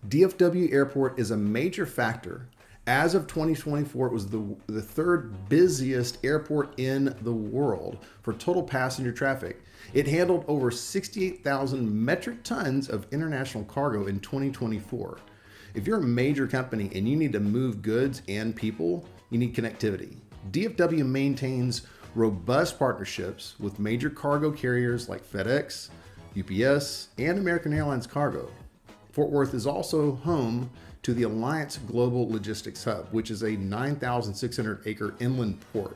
DFW Airport is a major factor. As of 2024, it was the third busiest airport in the world for total passenger traffic. It handled over 68,000 metric tons of international cargo in 2024. If you're a major company and you need to move goods and people, you need connectivity. DFW maintains robust partnerships with major cargo carriers like FedEx, UPS, and American Airlines Cargo. Fort Worth is also home to the Alliance Global Logistics Hub, which is a 9,600 acre inland port.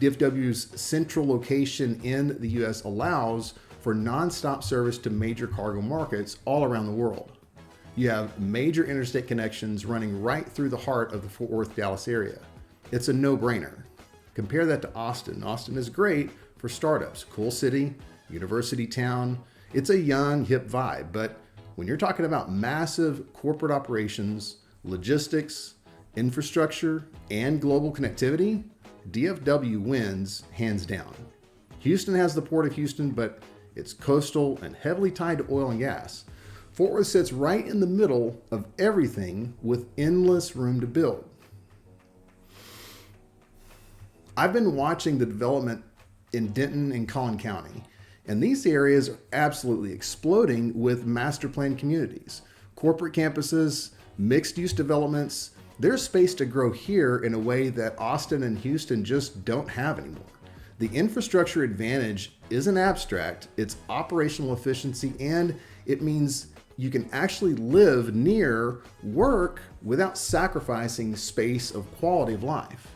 DFW's central location in the U.S. allows for nonstop service to major cargo markets all around the world. You have major interstate connections running right through the heart of the Fort Worth, Dallas area. It's a no-brainer. Compare that to Austin. Austin is great for startups. Cool city, university town. It's a young, hip vibe, but when you're talking about massive corporate operations, logistics, infrastructure, and global connectivity, DFW wins hands down. Houston has the Port of Houston, but it's coastal and heavily tied to oil and gas. Fort Worth sits right in the middle of everything with endless room to build. I've been watching the development in Denton and Collin County, and these areas are absolutely exploding with master plan communities, corporate campuses, mixed-use developments. There's space to grow here in a way that Austin and Houston just don't have anymore. The infrastructure advantage isn't abstract, it's operational efficiency, and it means you can actually live near work without sacrificing space of quality of life.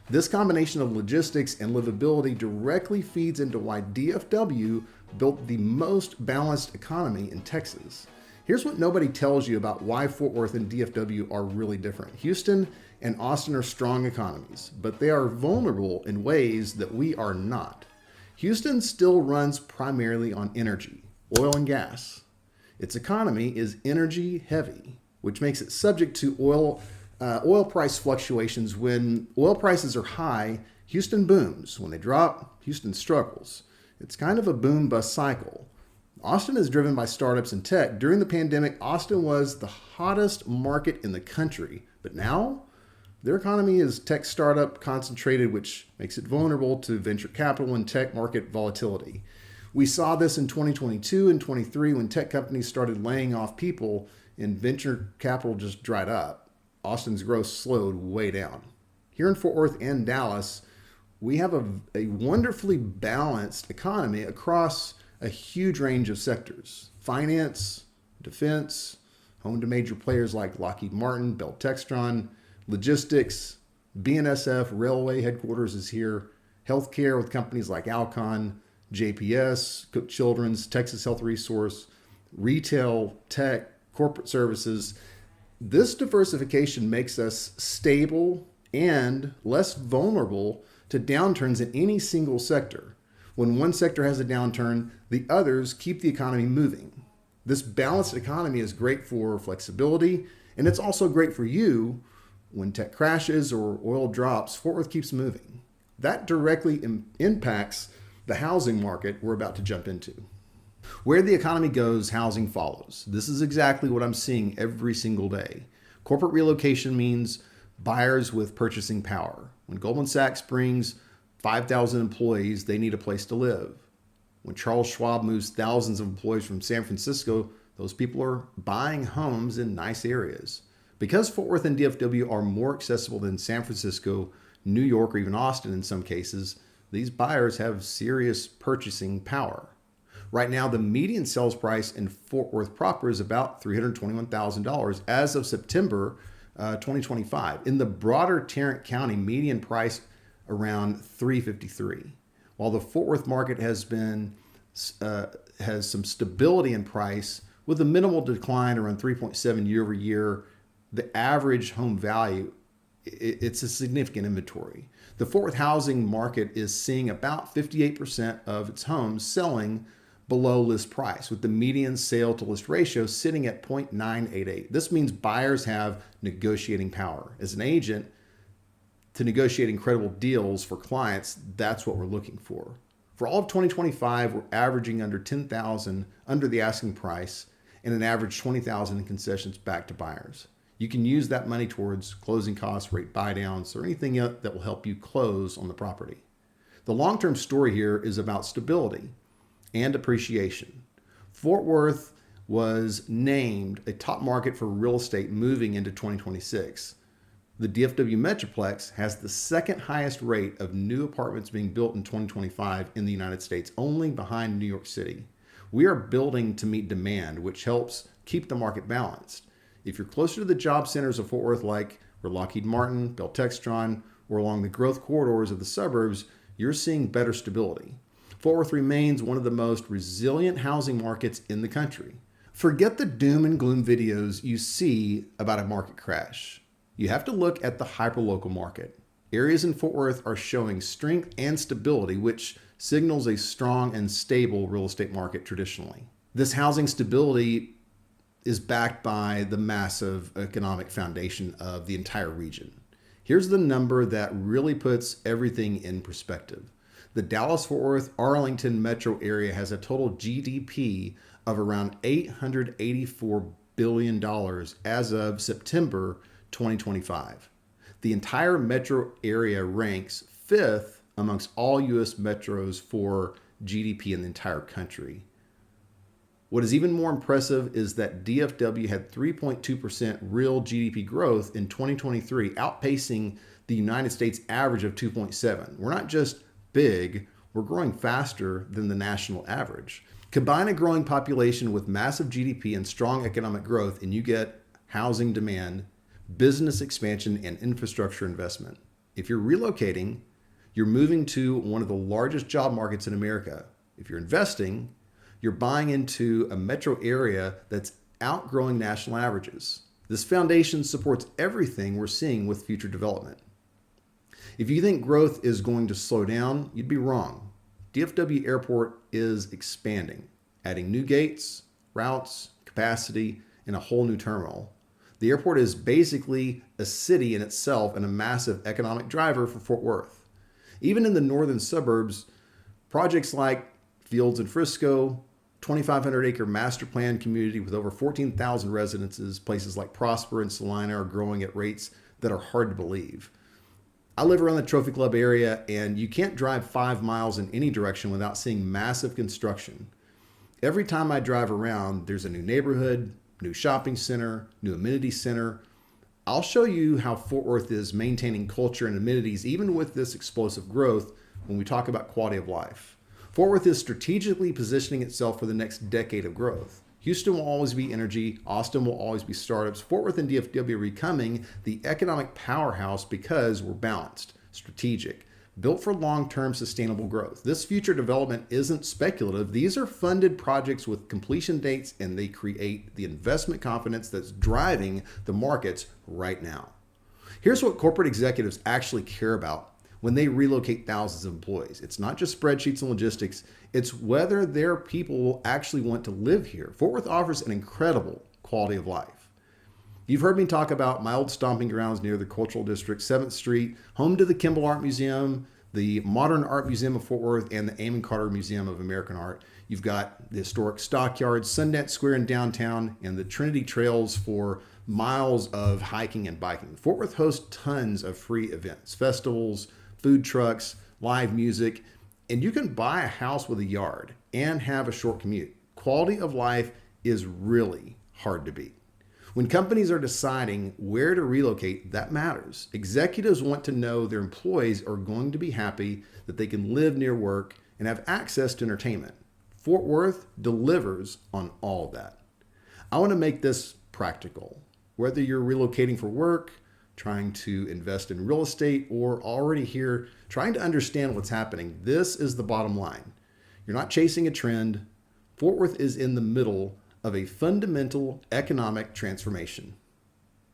This combination of logistics and livability directly feeds into why DFW built the most balanced economy in Texas. Here's what nobody tells you about why Fort Worth and DFW are really different. Houston and Austin are strong economies, but they are vulnerable in ways that we are not. Houston still runs primarily on energy, oil and gas. Its economy is energy heavy, which makes it subject to oil price fluctuations. When oil prices are high, Houston booms. When they drop, Houston struggles. It's kind of a boom-bust cycle. Austin is driven by startups and tech. During the pandemic, Austin was the hottest market in the country, but now their economy is tech startup concentrated, which makes it vulnerable to venture capital and tech market volatility. We saw this in 2022 and 23 when tech companies started laying off people and venture capital just dried up. Austin's growth slowed way down. Here in Fort Worth and Dallas, we have a wonderfully balanced economy across a huge range of sectors. Finance, defense, home to major players like Lockheed Martin, Bell Textron, logistics, BNSF, railway headquarters is here, healthcare with companies like Alcon, JPS, Cook Children's, Texas Health Resource, retail, tech, corporate services. This diversification makes us stable and less vulnerable to downturns in any single sector. When one sector has a downturn, the others keep the economy moving. This balanced economy is great for flexibility, and it's also great for you when tech crashes or oil drops. Fort Worth keeps moving. That directly impacts the housing market we're about to jump into. Where the economy goes, housing follows. This is exactly what I'm seeing every single day. Corporate relocation means buyers with purchasing power. When Goldman Sachs brings 5,000 employees, they need a place to live. When Charles Schwab moves thousands of employees from San Francisco, those people are buying homes in nice areas. Because Fort Worth and DFW are more accessible than San Francisco, New York, or even Austin in some cases, these buyers have serious purchasing power. Right now, the median sales price in Fort Worth proper is about $321,000 as of September 2025. In the broader Tarrant County, median price around $353,000. While the Fort Worth market has some stability in price with a minimal decline around 3.7 year over year, the average home value, it's a significant inventory. The Fort Worth housing market is seeing about 58% of its homes selling below list price, with the median sale to list ratio sitting at 0.988. This means buyers have negotiating power. As an agent, to negotiate incredible deals for clients, that's what we're looking for. For all of 2025, we're averaging under $10,000 under the asking price, and an average $20,000 in concessions back to buyers. You can use that money towards closing costs, rate buy downs, or anything else that will help you close on the property. The long-term story here is about stability and appreciation. Fort Worth was named a top market for real estate moving into 2026. The DFW Metroplex has the second highest rate of new apartments being built in 2025 in the United States, only behind New York City. We are building to meet demand, which helps keep the market balanced. If you're closer to the job centers of Fort Worth, like where Lockheed Martin, Bell Textron, or along the growth corridors of the suburbs, you're seeing better stability. Fort Worth remains one of the most resilient housing markets in the country. Forget the doom and gloom videos you see about a market crash. You have to look at the hyperlocal market. Areas in Fort Worth are showing strength and stability, which signals a strong and stable real estate market traditionally. This housing stability is backed by the massive economic foundation of the entire region. Here's the number that really puts everything in perspective. The Dallas-Fort Worth-Arlington metro area has a total GDP of around $884 billion as of September 2025. The entire metro area ranks 5th amongst all U.S. metros for GDP in the entire country. What is even more impressive is that DFW had 3.2% real GDP growth in 2023, outpacing the United States average of 2.7. We're not just big, we're growing faster than the national average. Combine a growing population with massive GDP and strong economic growth, and you get housing demand, business expansion, and infrastructure investment. If you're relocating, you're moving to one of the largest job markets in America. If you're investing, you're buying into a metro area that's outgrowing national averages. This foundation supports everything we're seeing with future development. If you think growth is going to slow down, you'd be wrong. DFW Airport is expanding, adding new gates, routes, capacity, and a whole new terminal. The airport is basically a city in itself and a massive economic driver for Fort Worth. Even in the northern suburbs, projects like Fields in Frisco, 2,500-acre master plan community with over 14,000 residences, places like Prosper and Salina are growing at rates that are hard to believe. I live around the Trophy Club area, and you can't drive 5 miles in any direction without seeing massive construction. Every time I drive around, there's a new neighborhood, new shopping center, new amenity center. I'll show you how Fort Worth is maintaining culture and amenities even with this explosive growth when we talk about quality of life. Fort Worth is strategically positioning itself for the next decade of growth. Houston will always be energy. Austin will always be startups. Fort Worth and DFW are becoming the economic powerhouse because we're balanced, strategic, built for long-term sustainable growth. This future development isn't speculative. These are funded projects with completion dates, and they create the investment confidence that's driving the markets right now. Here's what corporate executives actually care about when they relocate thousands of employees. It's not just spreadsheets and logistics. It's whether their people will actually want to live here. Fort Worth offers an incredible quality of life. You've heard me talk about my old stomping grounds near the Cultural District, 7th Street, home to the Kimball Art Museum, the Modern Art Museum of Fort Worth, and the Amon Carter Museum of American Art. You've got the historic Stockyards, Sundance Square in downtown, and the Trinity Trails for miles of hiking and biking. Fort Worth hosts tons of free events, festivals, food trucks, live music, and you can buy a house with a yard and have a short commute. Quality of life is really hard to beat. When companies are deciding where to relocate, that matters. Executives want to know their employees are going to be happy, that they can live near work and have access to entertainment. Fort Worth delivers on all of that. I want to make this practical. Whether you're relocating for work, trying to invest in real estate, or already here trying to understand what's happening, this is the bottom line. You're not chasing a trend. Fort Worth is in the middle of a fundamental economic transformation.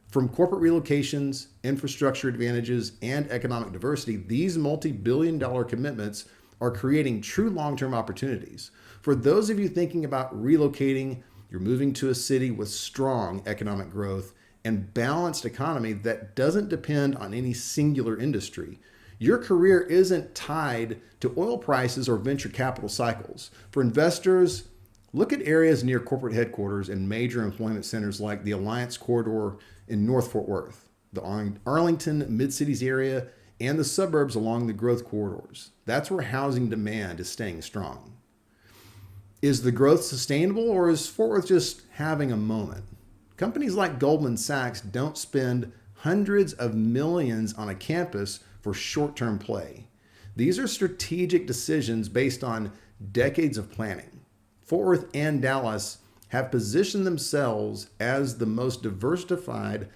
From corporate relocations, infrastructure advantages, and economic diversity, these multi-billion-dollar commitments are creating true long-term opportunities. For those of you thinking about relocating, you're moving to a city with strong economic growth and balanced economy that doesn't depend on any singular industry. Your career isn't tied to oil prices or venture capital cycles. For investors, Look at areas near corporate headquarters and major employment centers like the Alliance Corridor in North Fort Worth, the Arlington Mid-Cities area, and the suburbs along the growth corridors. That's where housing demand is staying strong. Is the growth sustainable, or is Fort Worth just having a moment? Companies like Goldman Sachs don't spend hundreds of millions on a campus for short-term play. These are strategic decisions based on decades of planning. Fort Worth and Dallas have positioned themselves as the most diversified.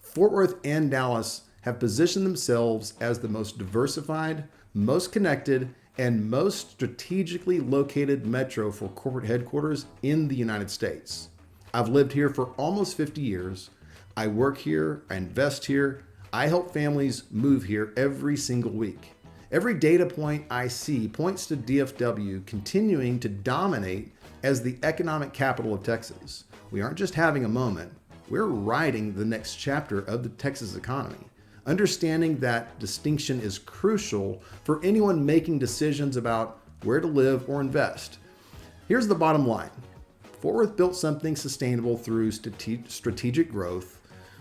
Fort Worth and Dallas have positioned themselves as the most diversified, most connected, and most strategically located metro for corporate headquarters in the United States. I've lived here for almost 50 years. I work here, I invest here, I help families move here every single week. Every data point I see points to DFW continuing to dominate as the economic capital of Texas. We aren't just having a moment, we're writing the next chapter of the Texas economy. Understanding that distinction is crucial for anyone making decisions about where to live or invest. Here's the bottom line. Fort Worth built something sustainable through strategic growth.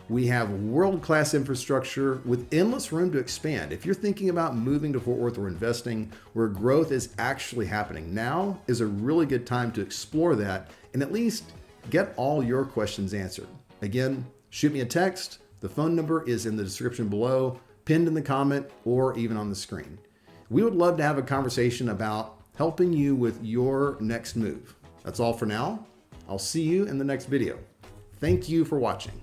We have world-class infrastructure with endless room to expand. If you're thinking about moving to Fort Worth or investing where growth is actually happening, now is a really good time to explore that and at least get all your questions answered. Again, shoot me a text. The phone number is in the description below, pinned in the comment, or even on the screen. We would love to have a conversation about helping you with your next move. That's all for now. I'll see you in the next video. Thank you for watching.